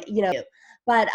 you know. But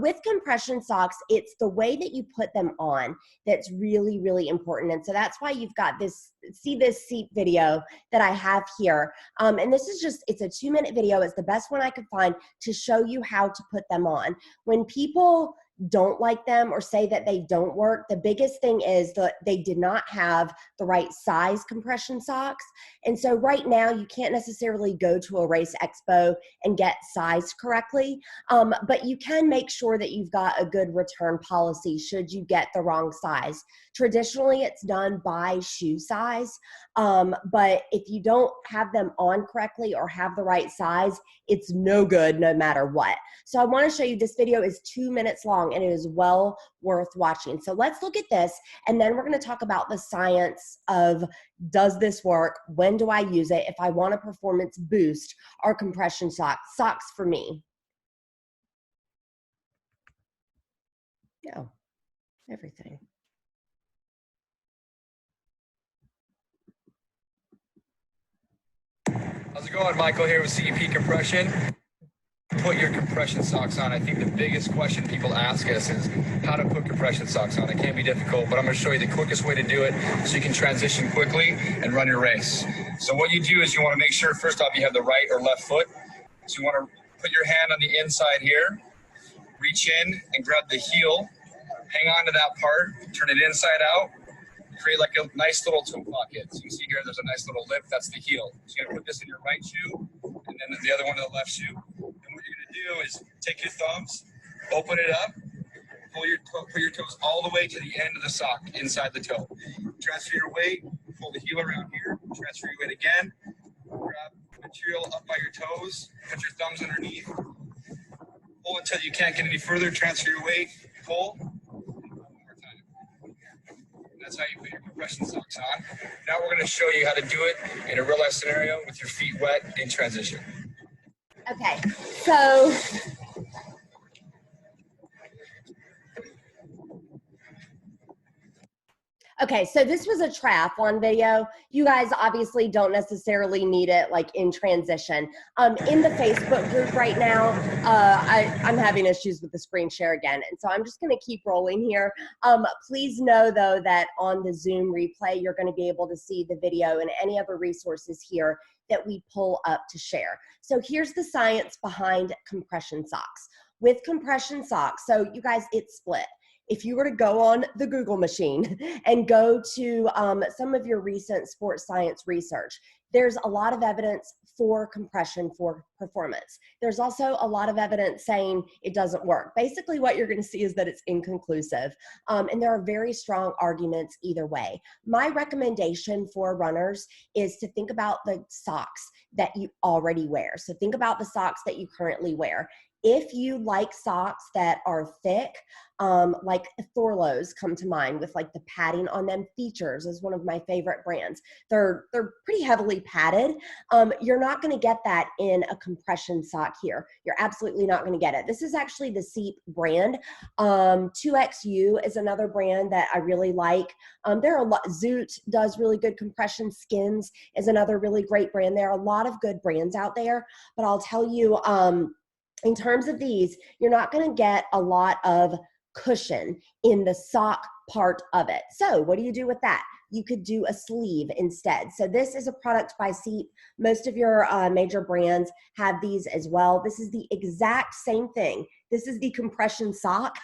with compression socks, it's the way that you put them on that's really, really important. And so that's why you've got this, see this seat video that I have here. And this is just, it's a 2-minute video. It's the best one I could find to show you how to put them on. When people don't like them or say that they don't work, the biggest thing is that they did not have the right size compression socks. And so right now you can't necessarily go to a race expo and get sized correctly, but you can make sure that you've got a good return policy should you get the wrong size. Traditionally, it's done by shoe size, but if you don't have them on correctly or have the right size, it's no good no matter what. So I want to show you, this video is 2 minutes long and it is well worth watching. So let's look at this, and then we're going to talk about the science of, does this work? When do I use it? If I want a performance boost, are compression socks for me? No, everything. How's it going? Michael here with CEP Compression. Put your compression socks on. I think the biggest question people ask us is how to put compression socks on. It can be difficult, but I'm going to show you the quickest way to do it so you can transition quickly and run your race. So what you do is you want to make sure, first off, you have the right or left foot. So you want to put your hand on the inside here, reach in and grab the heel, hang on to that part, turn it inside out, create like a nice little toe pocket. So you see here, there's a nice little lip, that's the heel. So you're gonna put this in your right shoe, and then the other one in the left shoe. And what you're gonna do is take your thumbs, open it up, pull your toes all the way to the end of the sock, inside the toe. Transfer your weight, pull the heel around here, transfer your weight again, grab material up by your toes, put your thumbs underneath, pull until you can't get any further, transfer your weight, pull. That's how you put your compression socks on. Now we're going to show you how to do it in a real life scenario with your feet wet in transition. Okay, so this was a triathlon video. You guys obviously don't necessarily need it like in transition. In the Facebook group right now, I'm having issues with the screen share again, and so I'm just gonna keep rolling here. Please know though that on the Zoom replay, you're gonna be able to see the video and any other resources here that we pull up to share. So here's the science behind compression socks. With compression socks, so you guys, it's split. If you were to go on the Google machine and go to some of your recent sports science research, there's a lot of evidence for compression for performance. There's also a lot of evidence saying it doesn't work. Basically, what you're going to see is that it's inconclusive, and there are very strong arguments either way. My recommendation for runners is to think about the socks that you already wear. So think about the socks that you currently wear. If you like socks that are thick, like Thorlos come to mind with like the padding on them. Features is one of my favorite brands. They're pretty heavily padded. You're not going to get that in a compression sock here. You're absolutely not going to get it. This is actually the CEP brand. 2XU is another brand that I really like. There are a lot. Zoot does really good compression. Skins is another really great brand. There are a lot of good brands out there, but I'll tell you, in terms of these, you're not going to get a lot of cushion in the sock part of it. So what do you do with that? You could do a sleeve instead. So this is a product by CEP. Most of your major brands have these as well. This is the exact same thing. This is the compression sock,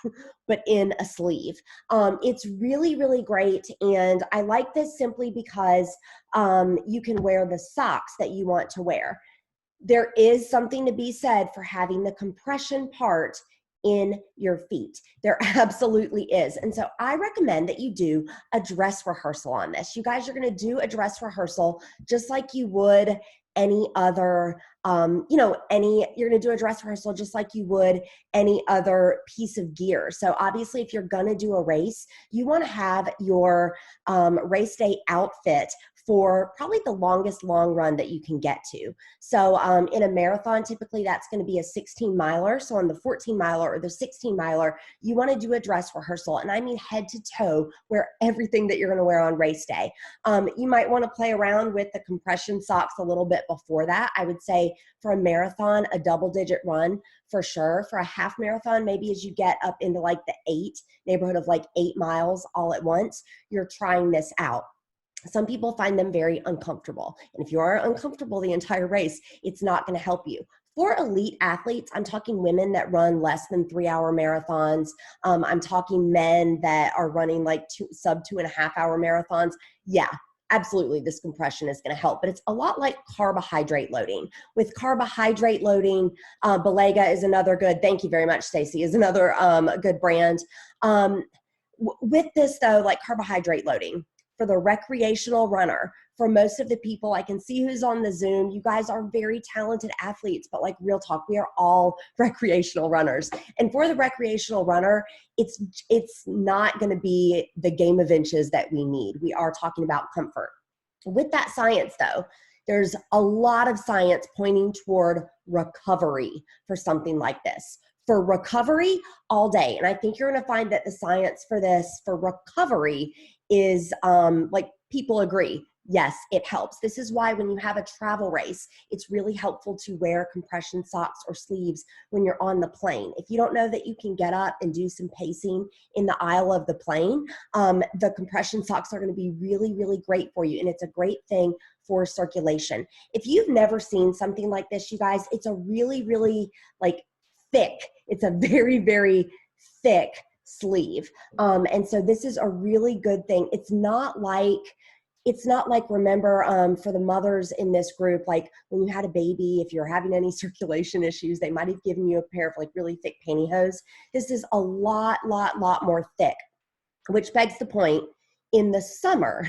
but in a sleeve. It's really, really great. And I like this simply because you can wear the socks that you want to wear. There is something to be said for having the compression part in your feet. There absolutely is. And so I recommend that you do a dress rehearsal on this. You guys are going to do a dress rehearsal just like you would any other, you're going to do a dress rehearsal just like you would any other piece of gear. So obviously if you're going to do a race, you want to have your race day outfit for probably the longest long run that you can get to. So in a marathon, typically that's going to be a 16 miler. So on the 14 miler or the 16 miler, you want to do a dress rehearsal. And I mean head to toe, wear everything that you're going to wear on race day. You might want to play around with the compression socks a little bit before that. I would say for a marathon, a double-digit run for sure. For a half marathon, maybe as you get up into like the neighborhood of like 8 miles all at once, you're trying this out. Some people find them very uncomfortable. And if you are uncomfortable the entire race, it's not going to help you. For elite athletes, I'm talking women that run less than 3-hour marathons. I'm talking men that are running like sub 2.5-hour marathons. Yeah, absolutely, this compression is going to help. But it's a lot like carbohydrate loading. With carbohydrate loading, Belega is another good, thank you very much, Stacy, is another good brand. With this though, like carbohydrate loading, for the recreational runner, for most of the people, I can see who's on the Zoom. You guys are very talented athletes, but like real talk, we are all recreational runners. And for the recreational runner, it's not going to be the game of inches that we need. We are talking about comfort. With that science though, there's a lot of science pointing toward recovery for something like this. For recovery all day. And I think you're going to find that the science for this, for recovery, is like people agree. Yes, it helps. This is why when you have a travel race, it's really helpful to wear compression socks or sleeves when you're on the plane. If you don't know that you can get up and do some pacing in the aisle of the plane, the compression socks are going to be really, really great for you. And it's a great thing for circulation. If you've never seen something like this, you guys, it's a really, really like thick. It's a very, very thick sleeve. And so this is a really good thing. It's not like, remember, for the mothers in this group, like when you had a baby, if you're having any circulation issues, they might have given you a pair of like really thick pantyhose. This is a lot more thick, which begs the point, in the summer,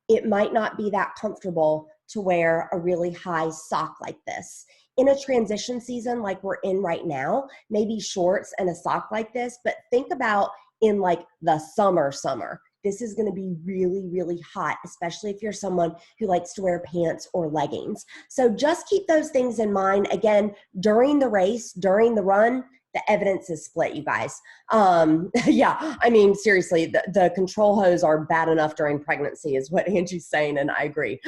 it might not be that comfortable to wear a really high sock like this. In a transition season like we're in right now, maybe shorts and a sock like this, but think about in like the summer. This is going to be really, really hot, especially if you're someone who likes to wear pants or leggings. So just keep those things in mind. Again, during the race, during the run, the evidence is split, you guys. Yeah, I mean, seriously, the control hose are bad enough during pregnancy is what Angie's saying, and I agree.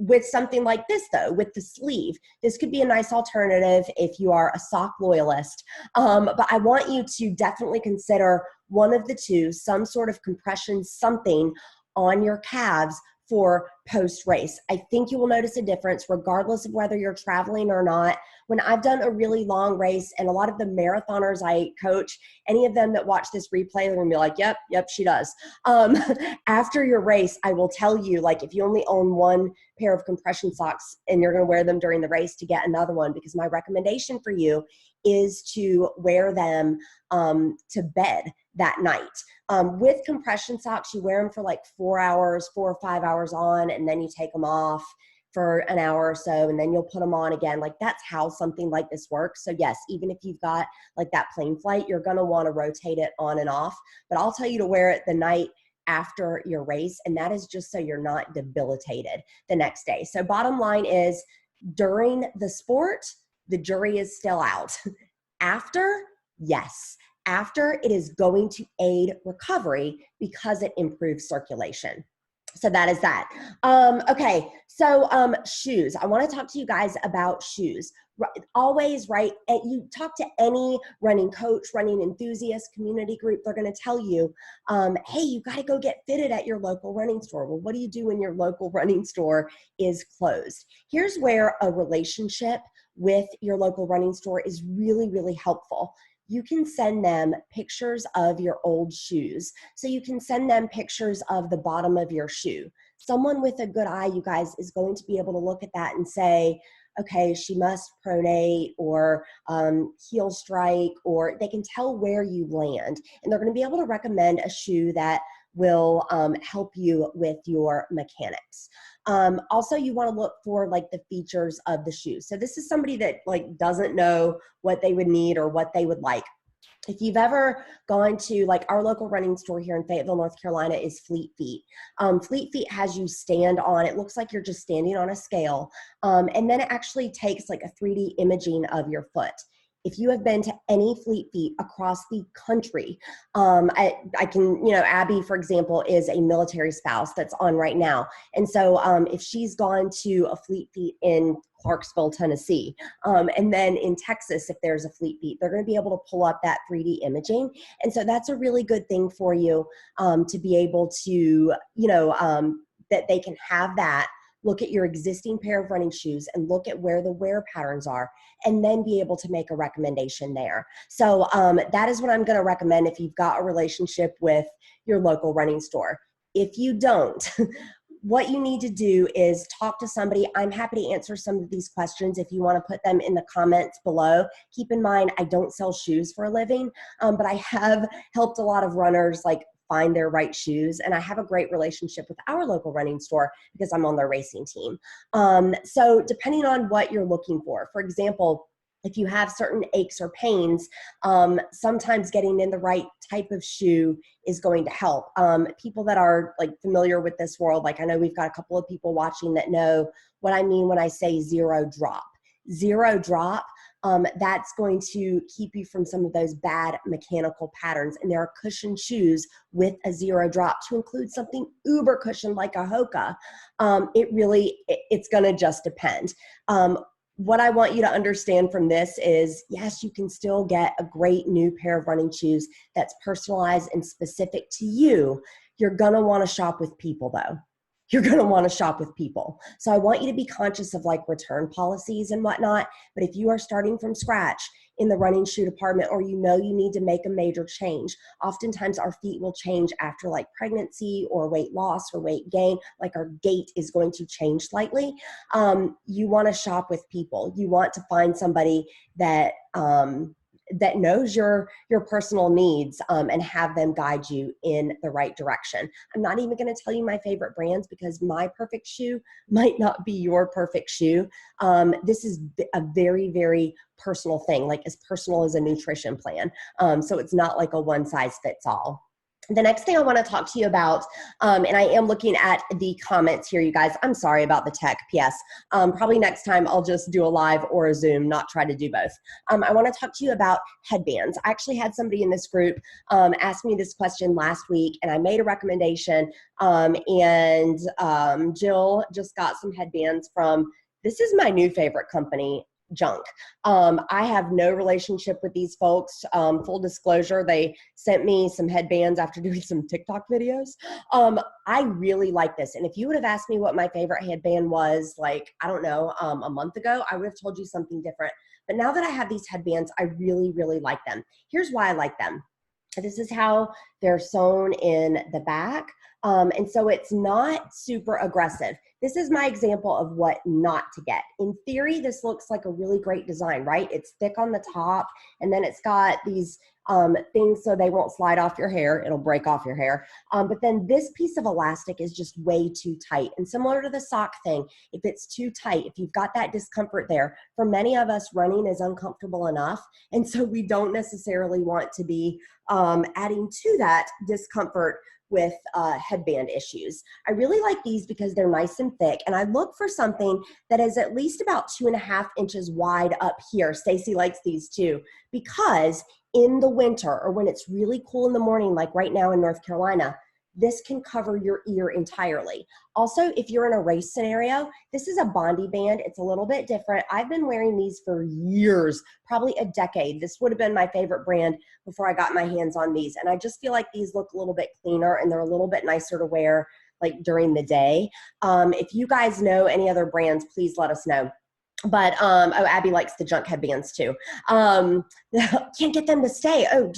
With something like this though, with the sleeve, this could be a nice alternative if you are a sock loyalist. But I want you to definitely consider one of the two, some sort of compression, something on your calves for post-race. I think you will notice a difference regardless of whether you're traveling or not. When I've done a really long race, and a lot of the marathoners I coach, any of them that watch this replay, they're gonna be like, yep, she does. After your race, I will tell you, like, if you only own one pair of compression socks and you're gonna wear them during the race, to get another one, because my recommendation for you is to wear them to bed that night. With compression socks, you wear them for like 4 or 5 hours on, and then you take them off for an hour or so, and then you'll put them on again. Like, that's how something like this works. So yes, even if you've got like that plane flight, you're gonna wanna rotate it on and off, but I'll tell you to wear it the night after your race, and that is just so you're not debilitated the next day. So bottom line is, during the sport, the jury is still out. After, yes. After, it is going to aid recovery because it improves circulation. So that is that. Okay, so shoes. I want to talk to you guys about shoes. Always, right? You talk to any running coach, running enthusiast, community group, they're going to tell you, hey, you got to go get fitted at your local running store. Well, what do you do when your local running store is closed? Here's where a relationship with your local running store is really, really helpful. You can send them pictures of your old shoes. So you can send them pictures of the bottom of your shoe. Someone with a good eye, you guys, is going to be able to look at that and say, okay, she must pronate or heel strike, or they can tell where you land. And they're going to be able to recommend a shoe that will help you with your mechanics. Also, you want to look for like the features of the shoe. So this is somebody that like doesn't know what they would need or what they would like. If you've ever gone to, like, our local running store here in Fayetteville, North Carolina is Fleet Feet. Fleet Feet has you stand on, it looks like you're just standing on a scale. And then it actually takes like a 3D imaging of your foot. If you have been to any Fleet Feet across the country, I can, Abby, for example, is a military spouse that's on right now. And so if she's gone to a Fleet Feet in Clarksville, Tennessee, and then in Texas, if there's a Fleet Feet, they're going to be able to pull up that 3D imaging. And so that's a really good thing for you to be able to, that they can have that, look at your existing pair of running shoes and look at where the wear patterns are, and then be able to make a recommendation there. So that is what I'm going to recommend if you've got a relationship with your local running store. If you don't, what you need to do is talk to somebody. I'm happy to answer some of these questions if you want to put them in the comments below. Keep in mind, I don't sell shoes for a living, but I have helped a lot of runners like find their right shoes. And I have a great relationship with our local running store because I'm on their racing team. So depending on what you're looking for example, if you have certain aches or pains, sometimes getting in the right type of shoe is going to help. People that are like familiar with this world, like I know we've got a couple of people watching that know what I mean when I say zero drop. Zero drop, that's going to keep you from some of those bad mechanical patterns. And there are cushioned shoes with a zero drop to include something uber cushioned like a Hoka. It's going to just depend. What I want you to understand from this is, yes, you can still get a great new pair of running shoes that's personalized and specific to you. You're going to want to shop with people though. You're going to want to shop with people. So I want you to be conscious of like return policies and whatnot. But if you are starting from scratch in the running shoe department, or you need to make a major change, oftentimes our feet will change after like pregnancy or weight loss or weight gain, like our gait is going to change slightly. You want to shop with people. You want to find somebody that that knows your personal needs and have them guide you in the right direction. I'm not even going to tell you my favorite brands because my perfect shoe might not be your perfect shoe. This is a very, very personal thing, like as personal as a nutrition plan. So it's not like a one size fits all. The next thing I want to talk to you about, and I am looking at the comments here, you guys. I'm sorry about the tech, PS. Probably next time I'll just do a live or a Zoom, not try to do both. I want to talk to you about headbands. I actually had somebody in this group ask me this question last week, and I made a recommendation, and Jill just got some headbands from, this is my new favorite company, Junk. I have no relationship with these folks. Full disclosure, they sent me some headbands after doing some TikTok videos. I really like this. And if you would have asked me what my favorite headband was, like, I don't know, a month ago, I would have told you something different. But now that I have these headbands, I really, really like them. Here's why I like them. This is how they're sewn in the back. And so it's not super aggressive. This is my example of what not to get. In theory, this looks like a really great design, right? It's thick on the top, and then it's got these things so they won't slide off your hair. It'll break off your hair. But then this piece of elastic is just way too tight. And similar to the sock thing, if it's too tight, if you've got that discomfort there, for many of us, running is uncomfortable enough. And so we don't necessarily want to be adding to that discomfort with headband issues. I really like these because they're nice and thick, and I look for something that is at least about 2.5 inches wide up here. Stacy likes these too, because in the winter or when it's really cool in the morning, like right now in North Carolina, this can cover your ear entirely. Also, if you're in a race scenario, this is a Bondi band. It's a little bit different. I've been wearing these for years, probably a decade. This would have been my favorite brand before I got my hands on these. And I just feel like these look a little bit cleaner and they're a little bit nicer to wear like during the day. If you guys know any other brands, please let us know. But, oh, Abby likes the Junk headbands too. Can't get them to stay. I'm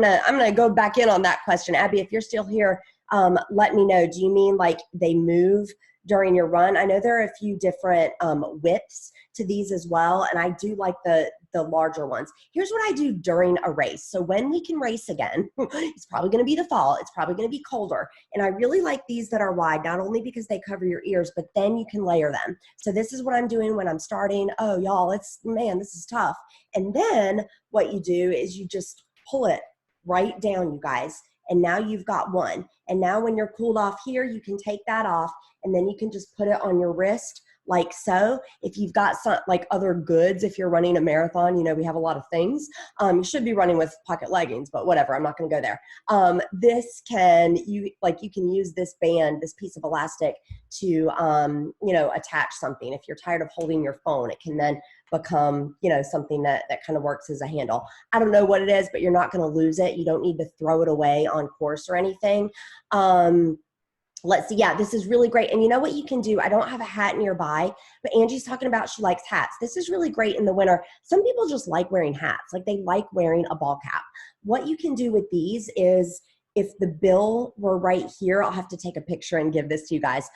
gonna go back in on that question. Abby, if you're still here, let me know. Do you mean like they move during your run? I know there are a few different widths. to these as well. And I do like the larger ones. Here's what I do during a race. So when we can race again, it's probably going to be the fall. It's probably going to be colder. And I really like these that are wide, not only because they cover your ears, but then you can layer them. So this is what I'm doing when I'm starting. Oh, y'all, man, this is tough. And then what you do is you just pull it right down, you guys. And now you've got one. And now when you're cooled off here, you can take that off and then you can just put it on your wrist like so. If you've got some like other goods, if you're running a marathon, you know, we have a lot of things. You should be running with pocket leggings, but whatever, I'm not gonna go there. You can use this band, this piece of elastic to, you know, attach something. If you're tired of holding your phone, it can then become, you know, something that kind of works as a handle. I don't know what it is, but you're not going to lose it. You don't need to throw it away on course or anything. Let's see. Yeah, this is really great. And you know what you can do? I don't have a hat nearby, but Angie's talking about she likes hats. This is really great in the winter. Some people just like wearing hats. Like they like wearing a ball cap. What you can do with these is, if the bill were right here, I'll have to take a picture and give this to you guys.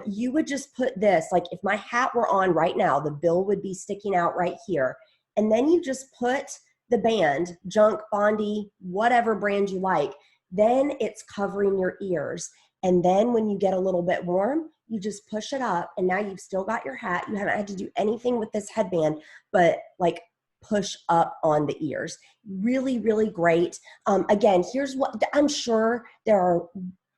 You would just put this, like if my hat were on right now, the bill would be sticking out right here. And then you just put the band, Junk, Bondi, whatever brand you like, then it's covering your ears. And then when you get a little bit warm, you just push it up and now you've still got your hat. You haven't had to do anything with this headband, but like push up on the ears. Really, really great. Again, here's what, I'm sure there are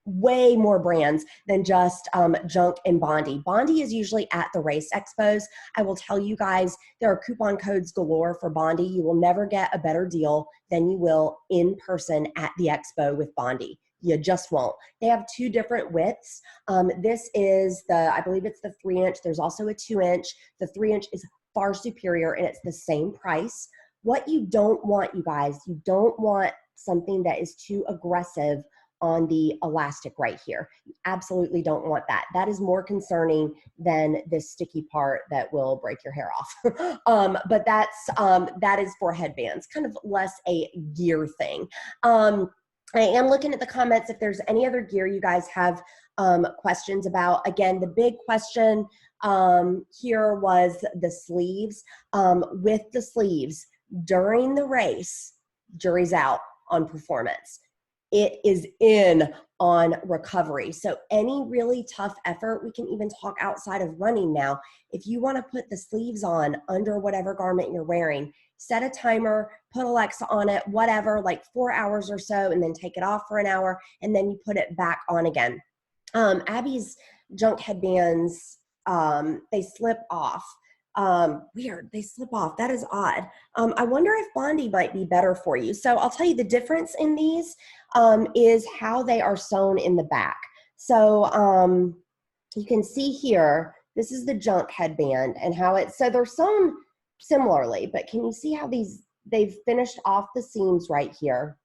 way more brands than just Junk and Bondi. Bondi is usually at the race expos. I will tell you guys, there are coupon codes galore for Bondi. You will never get a better deal than you will in person at the expo with Bondi. You just won't. They have two different widths. This is I believe it's the 3-inch. There's also a 2-inch. The 3-inch is far superior and it's the same price. What you don't want, you guys, you don't want something that is too aggressive on the elastic right here. You absolutely don't want that. That is more concerning than this sticky part that will break your hair off. But that is for headbands, kind of less a gear thing. I am looking at the comments if there's any other gear you guys have questions about. Again, the big question here was the sleeves. With the sleeves, during the race, jury's out on performance. It is in on recovery. So any really tough effort, we can even talk outside of running now. If you want to put the sleeves on under whatever garment you're wearing, set a timer, put Alexa on it, whatever, like 4 hours or so, and then take it off for an hour, and then you put it back on again. Abby's Junk headbands, they slip off. Weird, they slip off. That is odd. I wonder if Bondi might be better for you. So I'll tell you the difference in these is how they are sewn in the back. So you can see here, this is the Junk headband and how so they're sewn similarly, but can you see how they've finished off the seams right here?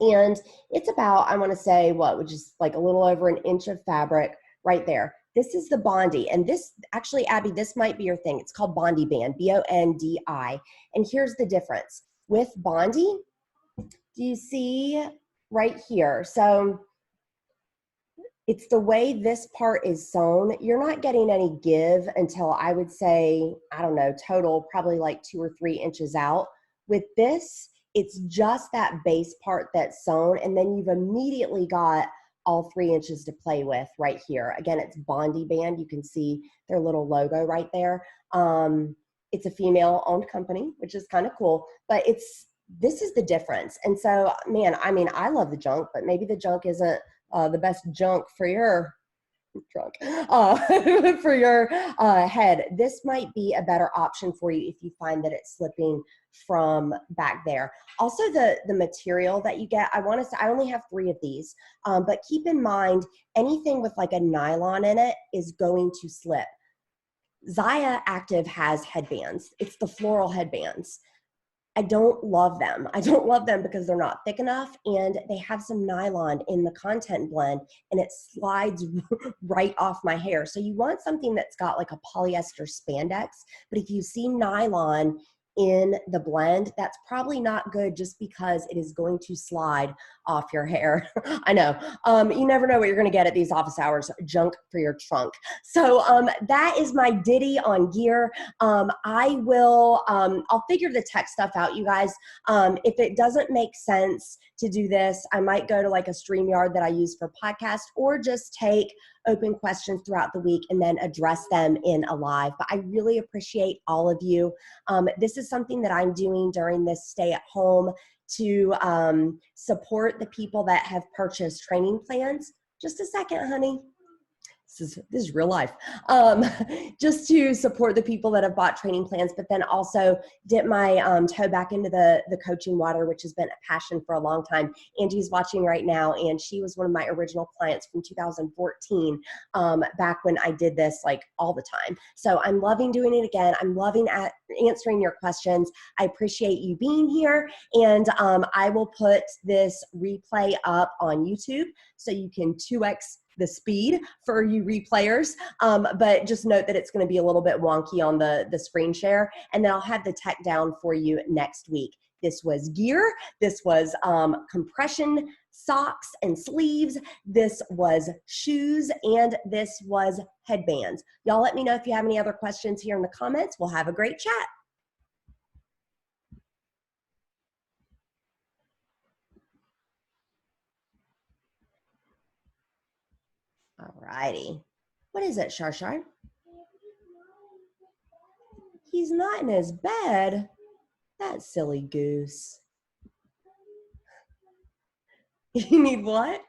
And it's about, I want to say, which is like a little over 1 inch of fabric right there. This is the Bondi, and this, actually, Abby, this might be your thing. It's called Bondi Band, B-O-N-D-I. And here's the difference. With Bondi, do you see right here? So it's the way this part is sewn. You're not getting any give until, I would say, I don't know, total probably like 2 or 3 inches out. With this, it's just that base part that's sewn, and then you've immediately got all 3 inches to play with right here. Again, it's Bondi Band. You can see their little logo right there. It's a female-owned company, which is kind of cool, but this is the difference. And so, man, I mean, I love the Junk, but maybe the Junk isn't the best junk for your for your head. This might be a better option for you if you find that it's slipping from back there. Also, the material that you get, I want to say, I only have 3 of these, but keep in mind, anything with like a nylon in it is going to slip. Zaya Active has headbands. It's the floral headbands. I don't love them. I don't love them because they're not thick enough, and they have some nylon in the content blend, and it slides right off my hair. So you want something that's got like a polyester spandex, but if you see nylon in the blend, that's probably not good just because it is going to slide off your hair. I know. You never know what you're going to get at these office hours. Junk for your trunk. So that is my ditty on gear. I'll figure the tech stuff out, you guys. If it doesn't make sense to do this, I might go to like a StreamYard that I use for podcast, or just take open questions throughout the week and then address them in a live. But I really appreciate all of you. This is something that I'm doing during this stay at home to support the people that have purchased training plans. Just a second, honey. This is real life. Just to support the people that have bought training plans, but then also dip my toe back into the coaching water, which has been a passion for a long time. Angie's watching right now, and she was one of my original clients from 2014, back when I did this like all the time. So I'm loving doing it again. I'm loving answering your questions. I appreciate you being here, and I will put this replay up on YouTube so you can 2x the speed for you replayers, but just note that it's going to be a little bit wonky on the screen share, and then I'll have the tech down for you next week. This was gear, this was compression socks and sleeves, this was shoes, and this was headbands. Y'all let me know if you have any other questions here in the comments. We'll have a great chat. All righty. What is it, Shar? He's not in his bed. That silly goose. You need what?